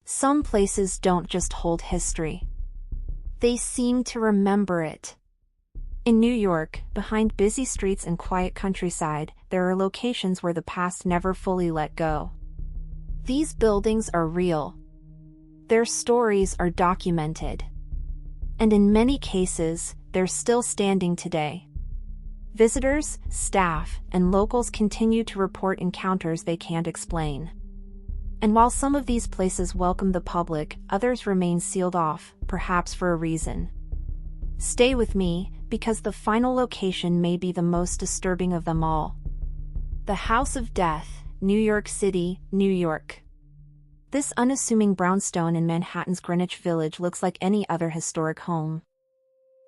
Some places don't just hold history. They seem to remember it. In New York, behind busy streets and quiet countryside, there are locations where the past never fully let go. These buildings are real. Their stories are documented. And in many cases, they're still standing today. Visitors, staff, and locals continue to report encounters they can't explain. And while some of these places welcome the public, others remain sealed off, perhaps for a reason. Stay with me, because the final location may be the most disturbing of them all. The House of Death, New York City, New York. This unassuming brownstone in Manhattan's Greenwich Village looks like any other historic home.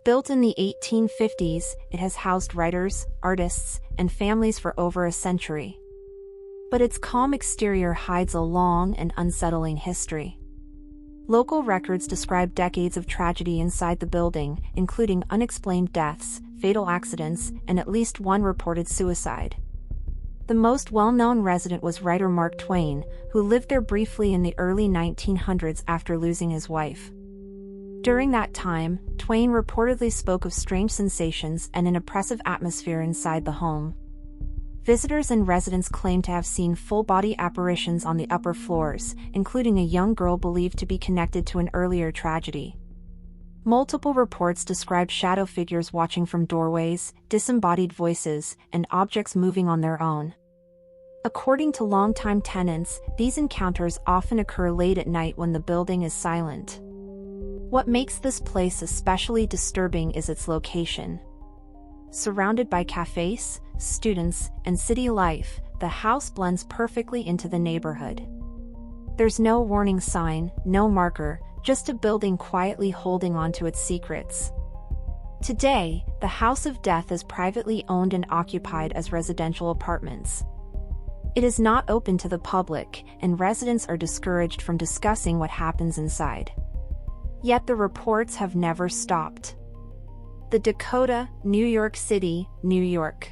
Built in the 1850s, it has housed writers, artists, and families for over a century. But its calm exterior hides a long and unsettling history. Local records describe decades of tragedy inside the building, including unexplained deaths, fatal accidents, and at least one reported suicide. The most well-known resident was writer Mark Twain, who lived there briefly in the early 1900s after losing his wife. During that time, Twain reportedly spoke of strange sensations and an oppressive atmosphere inside the home. Visitors and residents claim to have seen full-body apparitions on the upper floors, including a young girl believed to be connected to an earlier tragedy. Multiple reports describe shadow figures watching from doorways, disembodied voices, and objects moving on their own. According to longtime tenants, these encounters often occur late at night when the building is silent. What makes this place especially disturbing is its location. Surrounded by cafes, students, and city life, the house blends perfectly into the neighborhood. There's no warning sign, no marker, just a building quietly holding on to its secrets. Today, the House of Death is privately owned and occupied as residential apartments. It is not open to the public, and residents are discouraged from discussing what happens inside. Yet the reports have never stopped. The Dakota, New York City, New York.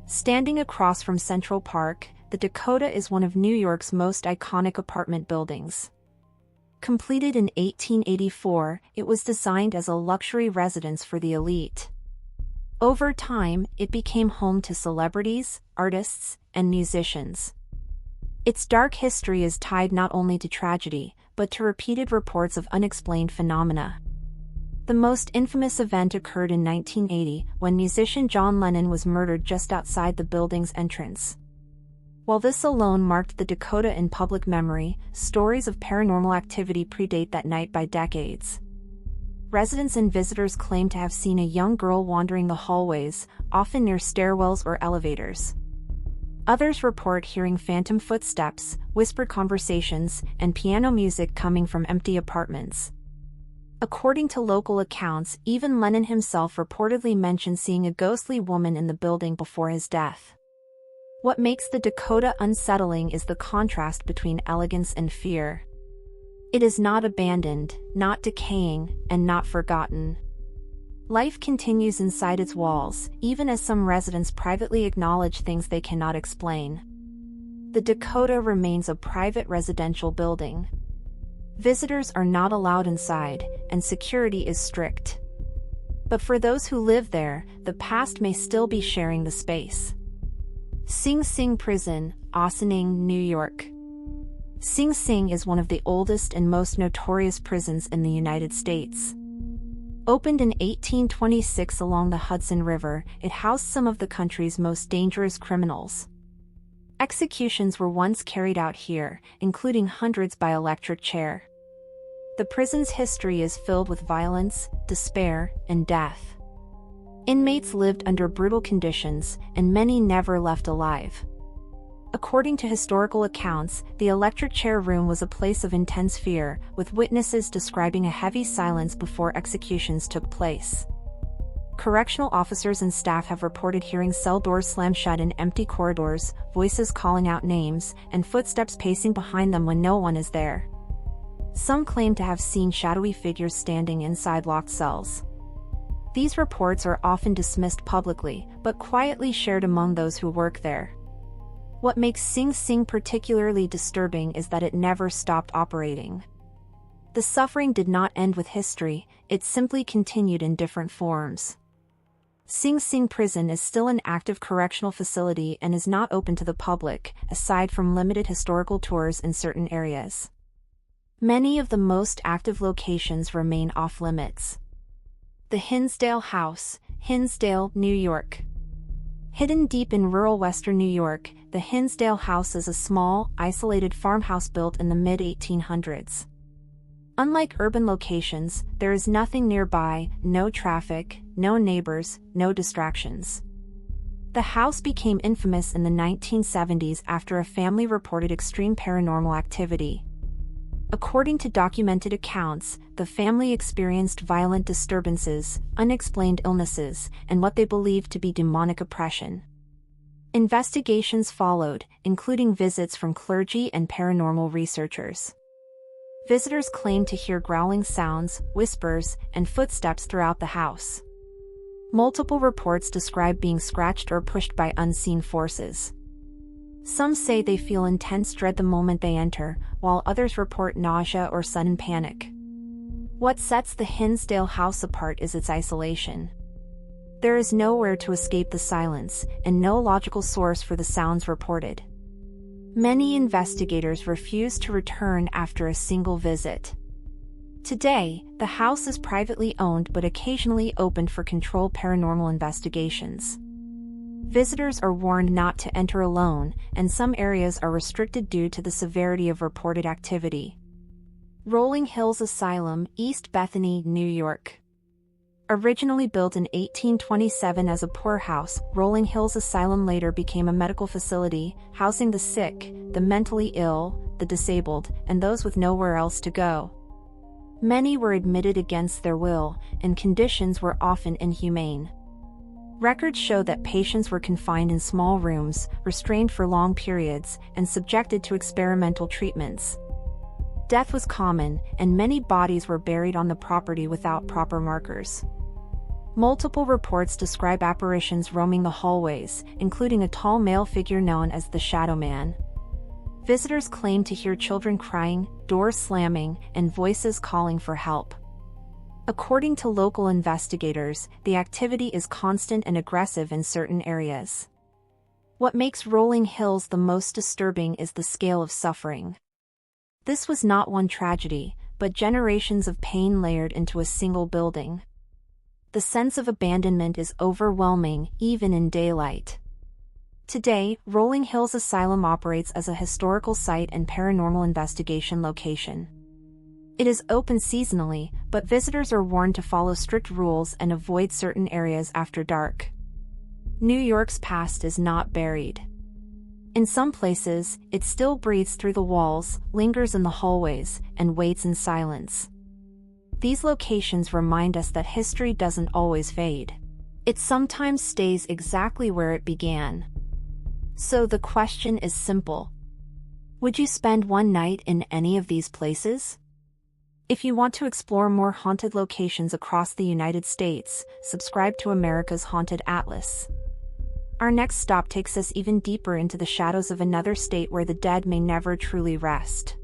Standing across from Central Park, the Dakota is one of New York's most iconic apartment buildings. Completed in 1884, it was designed as a luxury residence for the elite. Over time, it became home to celebrities, artists, and musicians. Its dark history is tied not only to tragedy, but to repeated reports of unexplained phenomena. The most infamous event occurred in 1980, when musician John Lennon was murdered just outside the building's entrance. While this alone marked the Dakota in public memory, stories of paranormal activity predate that night by decades. Residents and visitors claim to have seen a young girl wandering the hallways, often near stairwells or elevators. Others report hearing phantom footsteps, whispered conversations, and piano music coming from empty apartments. According to local accounts, even Lennon himself reportedly mentioned seeing a ghostly woman in the building before his death. What makes the Dakota unsettling is the contrast between elegance and fear. It is not abandoned, not decaying, and not forgotten. Life continues inside its walls, even as some residents privately acknowledge things they cannot explain. The Dakota remains a private residential building. Visitors are not allowed inside, and security is strict. But for those who live there, the past may still be sharing the space. Sing Sing Prison, Ossining, New York. Sing Sing is one of the oldest and most notorious prisons in the United States. Opened in 1826 along the Hudson River, it housed some of the country's most dangerous criminals. Executions were once carried out here, including hundreds by electric chair. The prison's history is filled with violence, despair, and death. Inmates lived under brutal conditions, and many never left alive. According to historical accounts, the electric chair room was a place of intense fear, with witnesses describing a heavy silence before executions took place. Correctional officers and staff have reported hearing cell doors slam shut in empty corridors, voices calling out names, and footsteps pacing behind them when no one is there. Some claim to have seen shadowy figures standing inside locked cells. These reports are often dismissed publicly, but quietly shared among those who work there. What makes Sing Sing particularly disturbing is that it never stopped operating. The suffering did not end with history, it simply continued in different forms. Sing Sing Prison is still an active correctional facility and is not open to the public, aside from limited historical tours in certain areas. Many of the most active locations remain off-limits. The Hinsdale House, Hinsdale, New York. Hidden deep in rural western New York, the Hinsdale House is a small, isolated farmhouse built in the mid-1800s. Unlike urban locations, there is nothing nearby, no traffic, no neighbors, no distractions. The house became infamous in the 1970s after a family reported extreme paranormal activity. According to documented accounts, the family experienced violent disturbances, unexplained illnesses, and what they believed to be demonic oppression. Investigations followed, including visits from clergy and paranormal researchers. Visitors claimed to hear growling sounds, whispers, and footsteps throughout the house. Multiple reports describe being scratched or pushed by unseen forces. Some say they feel intense dread the moment they enter, while others report nausea or sudden panic. What sets the Hinsdale house apart is its isolation. There is nowhere to escape the silence, and no logical source for the sounds reported. Many investigators refuse to return after a single visit. Today, the house is privately owned but occasionally opened for controlled paranormal investigations. Visitors are warned not to enter alone, and some areas are restricted due to the severity of reported activity. Rolling Hills Asylum, East Bethany, New York. Originally built in 1827 as a poorhouse, Rolling Hills Asylum later became a medical facility, housing the sick, the mentally ill, the disabled, and those with nowhere else to go. Many were admitted against their will, and conditions were often inhumane. Records show that patients were confined in small rooms, restrained for long periods, and subjected to experimental treatments. Death was common, and many bodies were buried on the property without proper markers. Multiple reports describe apparitions roaming the hallways, including a tall male figure known as the Shadow Man. Visitors claim to hear children crying, doors slamming, and voices calling for help. According to local investigators, the activity is constant and aggressive in certain areas. What makes Rolling Hills the most disturbing is the scale of suffering. This was not one tragedy, but generations of pain layered into a single building. The sense of abandonment is overwhelming, even in daylight. Today, Rolling Hills Asylum operates as a historical site and paranormal investigation location. It is open seasonally, but visitors are warned to follow strict rules and avoid certain areas after dark. New York's past is not buried. In some places, it still breathes through the walls, lingers in the hallways, and waits in silence. These locations remind us that history doesn't always fade. It sometimes stays exactly where it began. So the question is simple. Would you spend one night in any of these places? If you want to explore more haunted locations across the United States, subscribe to America's Haunted Atlas. Our next stop takes us even deeper into the shadows of another state where the dead may never truly rest.